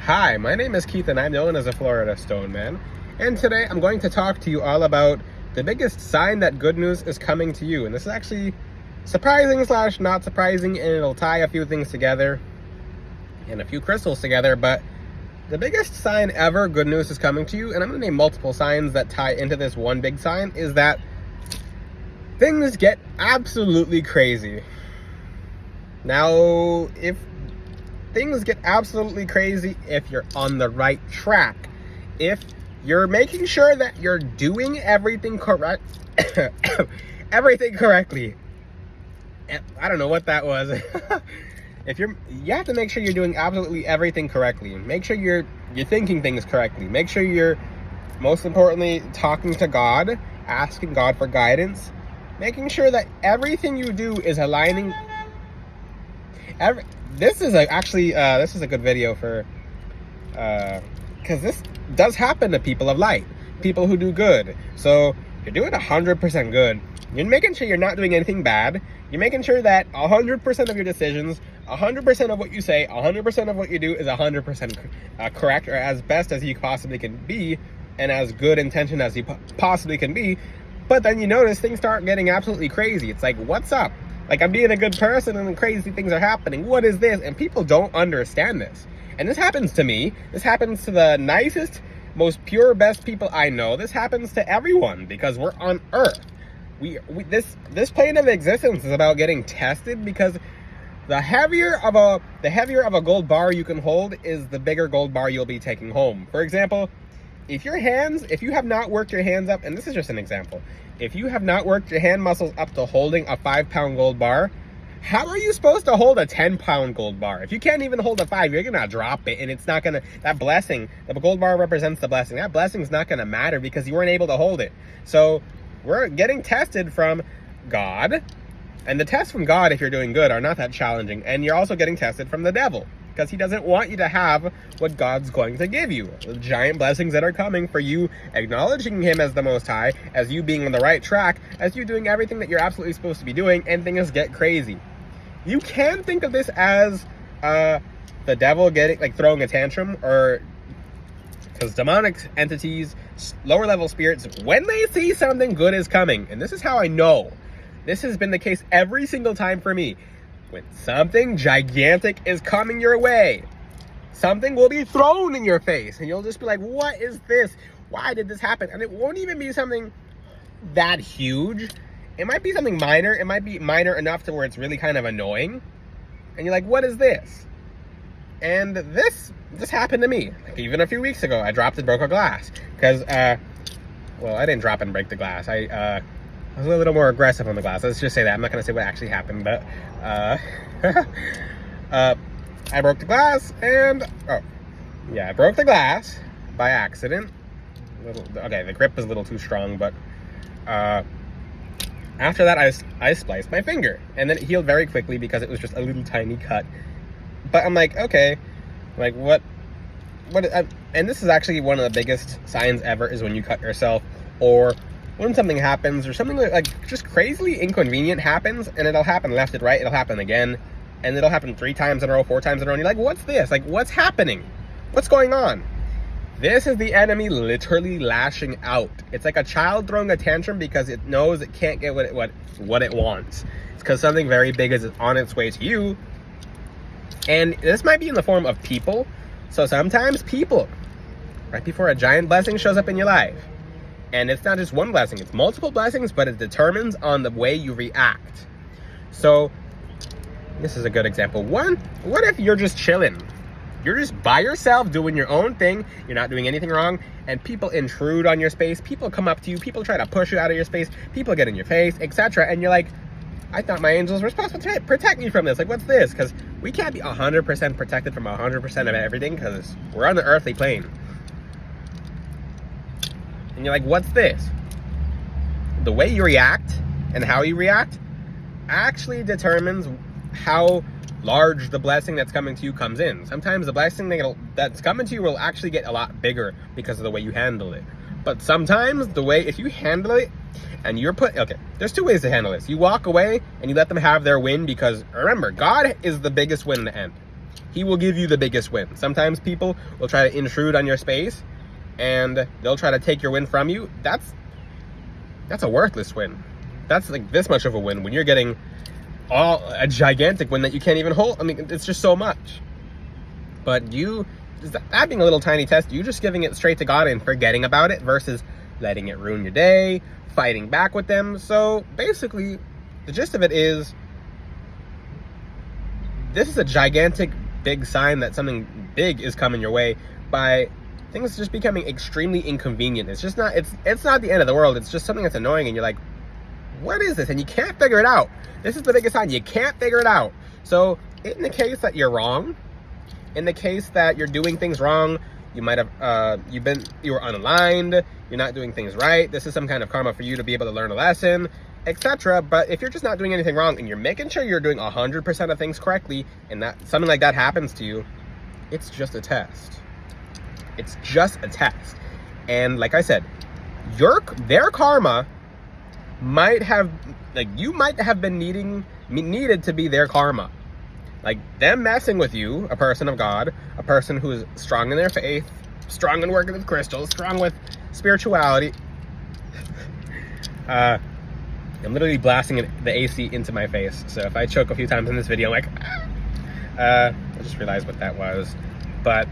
Hi, my name is Keith and I'm known as a Florida Stone Man. And today I'm going to talk to you all about the biggest sign that good news is coming to you. And this is actually surprising / not surprising, and it'll tie a few things together and a few crystals together. But the biggest sign ever good news is coming to you, and I'm going to name multiple signs that tie into this one big sign, is that things get absolutely crazy. Now, if things get absolutely crazy if you're on the right track, if you're making sure that you're doing everything correctly. I don't know what that was. You have to make sure you're doing absolutely everything correctly. Make sure you're thinking things correctly. Make sure you're, most importantly, talking to God, asking God for guidance, making sure that everything you do is aligning. This is a good video for, because this does happen to people of light, people who do good. So you're doing 100% good. You're making sure you're not doing anything bad. You're making sure that 100% of your decisions, 100% of what you say, 100% of what you do is 100% correct, or as best as you possibly can be, and as good intention as you possibly can be. But then you notice things start getting absolutely crazy. It's like, what's up? Like, I'm being a good person and then crazy things are happening. What is this? And people don't understand this. And this happens to me. This happens to the nicest, most pure, best people I know. This happens to everyone because we're on Earth. This plane of existence is about getting tested, because the heavier of a gold bar you can hold is the bigger gold bar you'll be taking home. For example, if you have not worked your hands up, and this is just an example, if you have not worked your hand muscles up to holding a 5-pound gold bar, how are you supposed to hold a 10-pound gold bar? If you can't even hold a 5, you're gonna drop it, and it's not gonna, that blessing, the gold bar represents the blessing. That blessing's not gonna matter because you weren't able to hold it. So we're getting tested from God, and the tests from God, if you're doing good, are not that challenging. And you're also getting tested from the devil, because he doesn't want you to have what God's going to give you. The giant blessings that are coming for you, acknowledging him as the Most High, as you being on the right track, as you doing everything that you're absolutely supposed to be doing, and things get crazy. You can think of this as the devil throwing a tantrum, or because demonic entities, lower level spirits, when they see something good is coming, and this is how I know, this has been the case every single time for me. When something gigantic is coming your way, something will be thrown in your face, and you'll just be like, what is this? Why did this happen? And it won't even be something that huge. It might be something minor. It might be minor enough to where it's really kind of annoying. And you're like, what is this? And this happened to me. Like, even a few weeks ago, I dropped and broke a glass. Because, I didn't drop and break the glass. I was a little more aggressive on the glass. Let's just say that. I'm not going to say what actually happened, but I broke the glass, and I broke the glass by accident. The grip was a little too strong, but after that I spliced my finger, and then it healed very quickly because it was just a little tiny cut. But I'm like, okay, like what and this is actually one of the biggest signs ever, is when you cut yourself, or when something happens, or something like just crazily inconvenient happens, and it'll happen left and right, it'll happen again, and it'll happen 3 times in a row, 4 times in a row, and you're like, what's this? Like, what's happening? What's going on? This is the enemy literally lashing out. It's like a child throwing a tantrum because it knows it can't get what it wants. It's because something very big is on its way to you, and this might be in the form of people. So sometimes people, right before a giant blessing shows up in your life, and it's not just one blessing, it's multiple blessings, but it determines on the way you react. So this is a good example. What if you're just chilling? You're just by yourself doing your own thing. You're not doing anything wrong, and people intrude on your space. People come up to you. People try to push you out of your space. People get in your face, etc. And you're like, I thought my angels were supposed to protect me from this. Like, what's this? Because we can't be 100% protected from 100% of everything, because we're on the earthly plane. And you're like, what's this? The way you react and how you react actually determines how large the blessing that's coming to you comes in. Sometimes the blessing that's coming to you will actually get a lot bigger because of the way you handle it. But sometimes if you handle it and there's 2 ways to handle this. You walk away and you let them have their win, because remember, God is the biggest win in the end. he will give you the biggest win. Sometimes people will try to intrude on your space and they'll try to take your win from you. That's a worthless win. That's like this much of a win when you're getting a gigantic win that you can't even hold. I mean, it's just so much. But that being a little tiny test, you just giving it straight to God and forgetting about it versus letting it ruin your day, fighting back with them. So basically, the gist of it is, this is a gigantic, big sign that something big is coming your way by things just becoming extremely inconvenient. It's just not, it's not the end of the world. It's just something that's annoying and you're like, what is this? And you can't figure it out. This is the biggest sign. You can't figure it out. So in the case that you're wrong, in the case that you're doing things wrong, you might have, you were unaligned, you're not doing things right, this is some kind of karma for you to be able to learn a lesson, etc. But if you're just not doing anything wrong and you're making sure you're doing 100% of things correctly, and that something like that happens to you, it's just a test. It's just a test. And like I said, their karma might have, like, you might have been needed to be their karma. Like, them messing with you, a person of God, a person who is strong in their faith, strong in working with crystals, strong with spirituality. I'm literally blasting the AC into my face. So if I choke a few times in this video, I'm like, I just realized what that was. But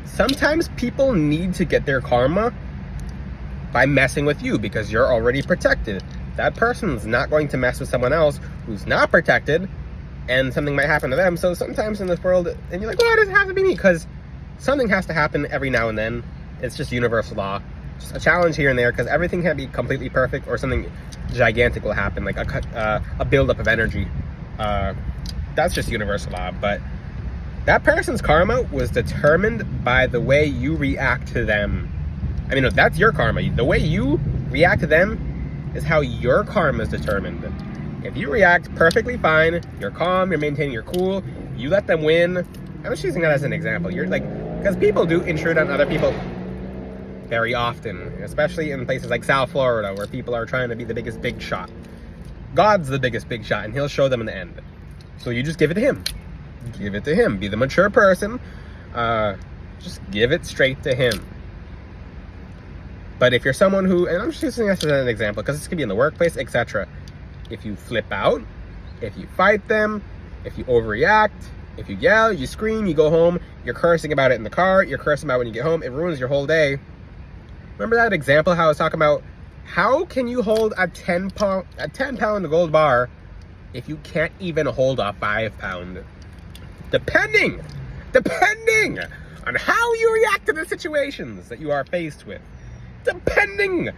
sometimes people need to get their karma by messing with you because you're already protected. That person's not going to mess with someone else who's not protected, and something might happen to them. So sometimes in this world, and you're like, oh, it doesn't have to be me, because something has to happen every now and then. It's just universal law. Just a challenge here and there, because everything can't be completely perfect, or something gigantic will happen, like a buildup of energy. That's just universal law. But that person's karma was determined by the way you react to them. I mean, no, that's your karma. The way you react to them is how your karma is determined. If you react perfectly fine, you're calm, you're maintaining your cool, you let them win. I'm just using that as an example. You're like, because people do intrude on other people very often, especially in places like South Florida, where people are trying to be the biggest big shot. God's the biggest big shot, and he'll show them in the end. So you just give it to him. Give it to him. Be the mature person. Just give it straight to him. But if you're someone who, and I'm just using this as an example, because this could be in the workplace, etc. If you flip out, if you fight them, if you overreact, if you yell, you scream, you go home, you're cursing about it in the car, you're cursing about it when you get home, it ruins your whole day. Remember that example how I was talking about, how can you hold a 10-pound gold bar if you can't even hold a 5-pound? Depending on how you react to the situations that you are faced with. Depending.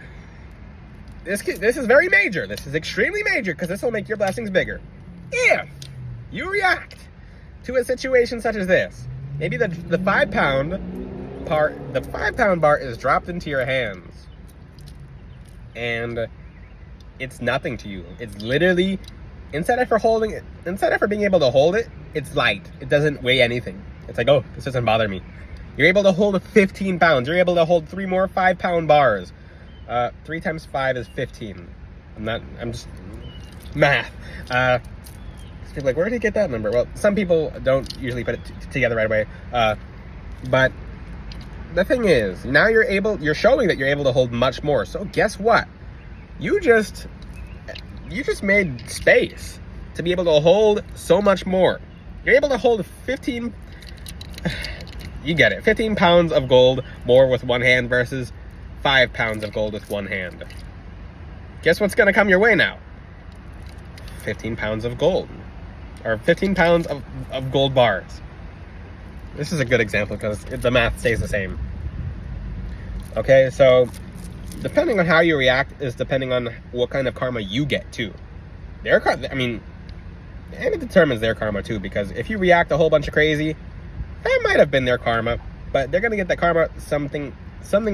This is very major. This is extremely major, because this will make your blessings bigger. If you react to a situation such as this, maybe the 5-pound bar is dropped into your hands, and it's nothing to you. It's literally, instead of being able to hold it, it's light. It doesn't weigh anything. It's like, oh, this doesn't bother me. You're able to hold 15 pounds. You're able to hold 3 more 5-pound bars. 3 times 5 is 15. I'm just math. People are like, where did he get that number? Well, some people don't usually put it together right away. But the thing is, now you're showing that you're able to hold much more. So guess what? You just made space to be able to hold so much more. You're able to hold 15, you get it, 15 pounds of gold more with one hand versus 5 pounds of gold with one hand. Guess what's going to come your way now? 15 pounds of gold. Or 15 pounds of gold bars. This is a good example because the math stays the same. Okay, so depending on how you react is depending on what kind of karma you get too. And it determines their karma too, because if you react a whole bunch of crazy, that might have been their karma, but they're going to get the karma something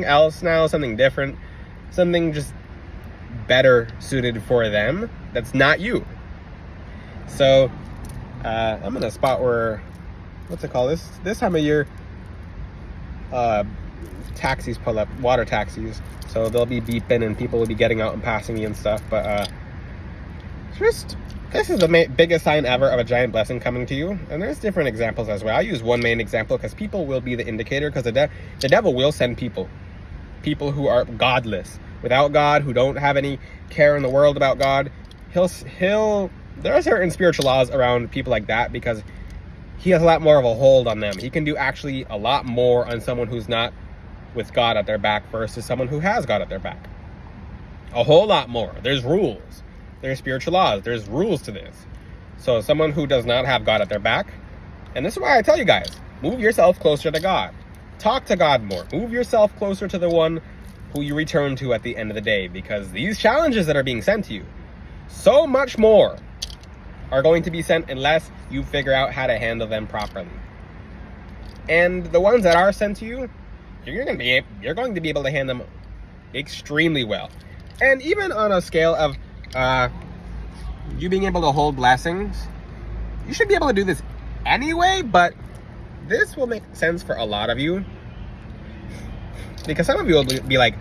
else now, something different, something just better suited for them that's not you. So I'm in a spot where, what's it called, this time of year, taxis pull up, water taxis, so they'll be beeping and people will be getting out and passing me and stuff. But just This is the biggest sign ever of a giant blessing coming to you. And there's different examples as well. I use one main example because people will be the indicator, because the devil will send people who are godless, without God, who don't have any care in the world about God. There are certain spiritual laws around people like that because he has a lot more of a hold on them. He can do actually a lot more on someone who's not with God at their back versus someone who has God at their back. A whole lot more. There's rules. There's spiritual laws. There's rules to this. So someone who does not have God at their back, and this is why I tell you guys, move yourself closer to God. Talk to God more. Move yourself closer to the one who you return to at the end of the day, because these challenges that are being sent to you, so much more are going to be sent unless you figure out how to handle them properly. And the ones that are sent to you, you're going to be able to handle them extremely well. And even on a scale of you being able to hold blessings, you should be able to do this anyway, but this will make sense for a lot of you, because some of you will be like,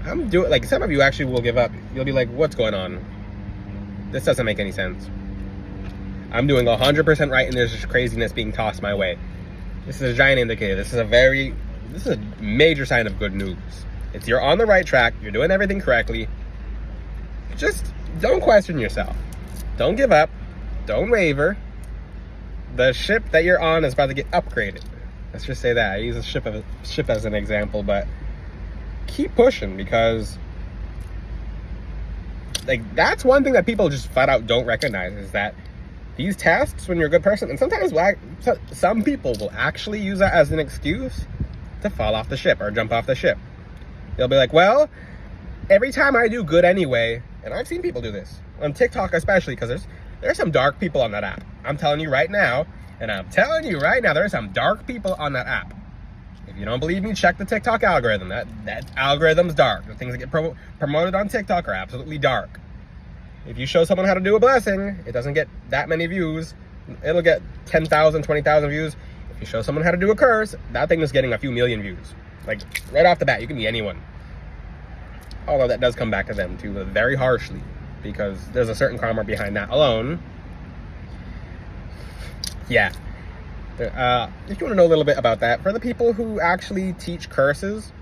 some of you actually will give up. You'll be like, what's going on? This doesn't make any sense. I'm doing 100% right, and there's just craziness being tossed my way. This is a giant indicator. This is a major sign of good news. You're on the right track. You're doing everything correctly. Just don't question yourself. Don't give up. Don't waver. The ship that you're on is about to get upgraded. Let's just say that. I use a ship as an example, but keep pushing, because that's one thing that people just flat out don't recognize, is that these tests, when you're a good person, and sometimes some people will actually use that as an excuse to fall off the ship or jump off the ship. They'll be like, well, every time I do good anyway, and I've seen people do this on TikTok especially, because there's some dark people on that app. I'm telling you right now, there's some dark people on that app. If you don't believe me, check the TikTok algorithm. That algorithm's dark. The things that get promoted on TikTok are absolutely dark. If you show someone how to do a blessing, it doesn't get that many views. It'll get 10,000, 20,000 views. If you show someone how to do a curse, that thing is getting a few million views. Like, right off the bat, you can be anyone. Although that does come back to them, too, very harshly, because there's a certain karma behind that alone. Yeah. If you want to know a little bit about that, for the people who actually teach curses,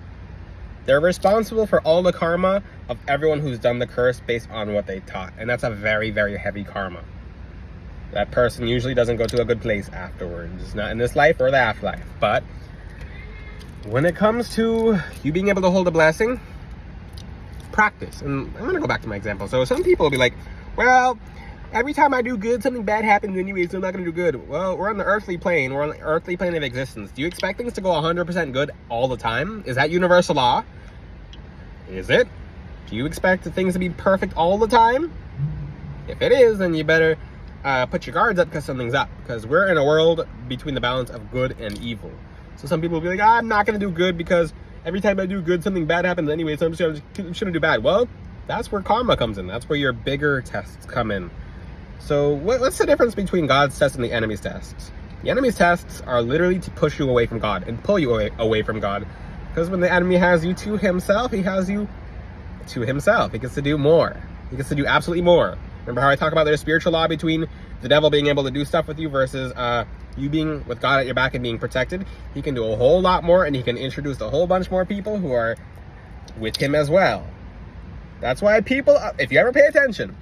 they're responsible for all the karma of everyone who's done the curse based on what they taught. And that's a very, very heavy karma. That person usually doesn't go to a good place afterwards. Not in this life or the afterlife. But when it comes to you being able to hold a blessing, practice. And I'm going to go back to my example. So some people will be like, well, every time I do good, something bad happens anyway, so I'm not going to do good. Well, we're on the earthly plane. We're on the earthly plane of existence. Do you expect things to go 100% good all the time? Is that universal law? Is it? Do you expect things to be perfect all the time? If it is, then you better put your guards up, because something's up. Because we're in a world between the balance of good and evil. So some people will be like, I'm not going to do good because every time I do good, something bad happens anyway, so I'm just shouldn't do bad. Well, that's where karma comes in. That's where your bigger tests come in. So what's the difference between God's tests and the enemy's tests? The enemy's tests are literally to push you away from God and pull you away from God. Because when the enemy has you to himself, he has you to himself. He gets to do more. He gets to do absolutely more. Remember how I talk about there's spiritual law between the devil being able to do stuff with you versus you being with God at your back and being protected? He can do a whole lot more, and he can introduce a whole bunch more people who are with him as well. That's why people, if you ever pay attention,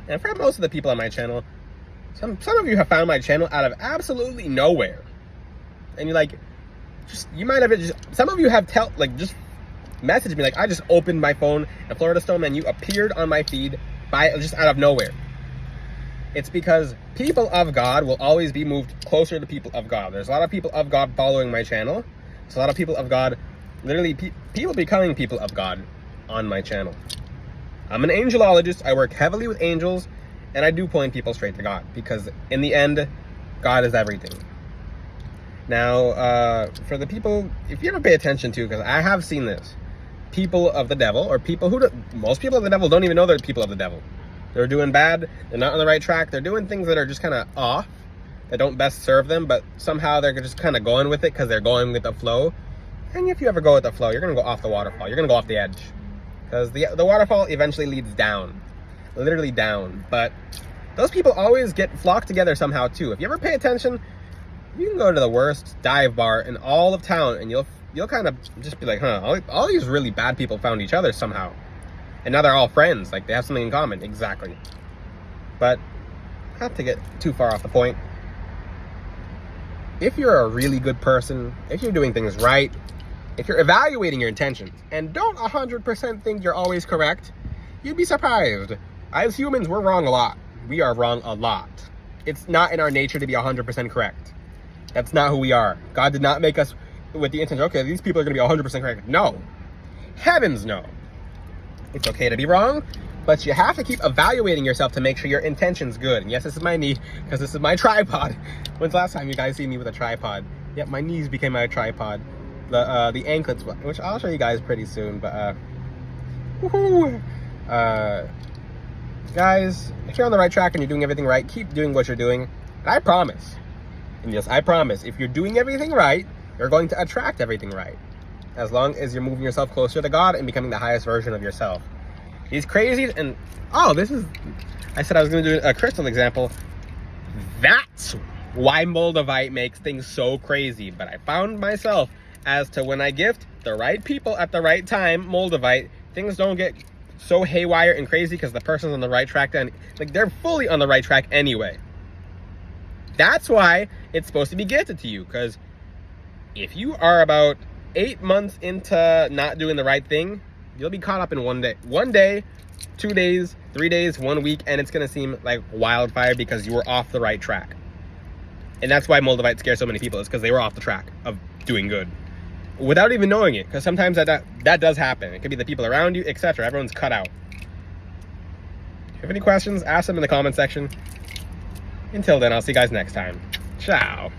and for most of the people on my channel, some of you have found my channel out of absolutely nowhere. And you're like, you might have some of you have just messaged me like, I just opened my phone and Florida Stone Man, you appeared on my feed just out of nowhere. It's because people of God will always be moved closer to people of God. There's a lot of people of God following my channel. There's a lot of people of God, literally people becoming people of God on my channel. I'm an angelologist. I work heavily with angels, and I do point people straight to God, because in the end, God is everything. Now, for the people, if you ever pay attention to, because I have seen this, people of the devil, or people most people of the devil don't even know they're people of the devil. They're doing bad. They're not on the right track. They're doing things that are just kind of off, that don't best serve them, but somehow they're just kind of going with it because they're going with the flow. And if you ever go with the flow, you're going to go off the waterfall. You're going to go off the edge, because the waterfall eventually leads down. literally down. But those people always get flocked together somehow too. If you ever pay attention, you can go to the worst dive bar in all of town and you'll kind of just be like, huh, all these really bad people found each other somehow. And now they're all friends, like they have something in common. Exactly. But not to get too far off the point, if you're a really good person, if you're doing things right, if you're evaluating your intentions and don't 100% think you're always correct, you'd be surprised. As humans, we're wrong a lot. We are wrong a lot. It's not in our nature to be 100% correct. That's not who we are. God did not make us with the intention, okay, these people are going to be 100% correct. No. Heavens no. It's okay to be wrong, but you have to keep evaluating yourself to make sure your intention's good. And yes, this is my knee, because this is my tripod. When's the last time you guys see me with a tripod? Yep, my knees became my tripod. The anklets, which I'll show you guys pretty soon, but woohoo! Guys, if you're on the right track and you're doing everything right, keep doing what you're doing. And I promise, and yes, I promise, if you're doing everything right, you're going to attract everything right. As long as you're moving yourself closer to God and becoming the highest version of yourself. These crazies, and I said I was going to do a crystal example. That's why Moldavite makes things so crazy. But I found myself as to when I gift the right people at the right time, Moldavite, things don't get so haywire and crazy because the person's on the right track. Then, like, they're fully on the right track anyway. That's why it's supposed to be gifted to you, because if you are about 8 months into not doing the right thing, you'll be caught up in one day, 2 days, 3 days, 1 week, and it's going to seem like wildfire because you were off the right track. And that's why Moldavite scares so many people, is because they were off the track of doing good without even knowing it, because sometimes that does happen. It could be the people around you, etc. Everyone's cut out. If you have any questions, ask them in the comment section. Until then, I'll see you guys next time. Ciao.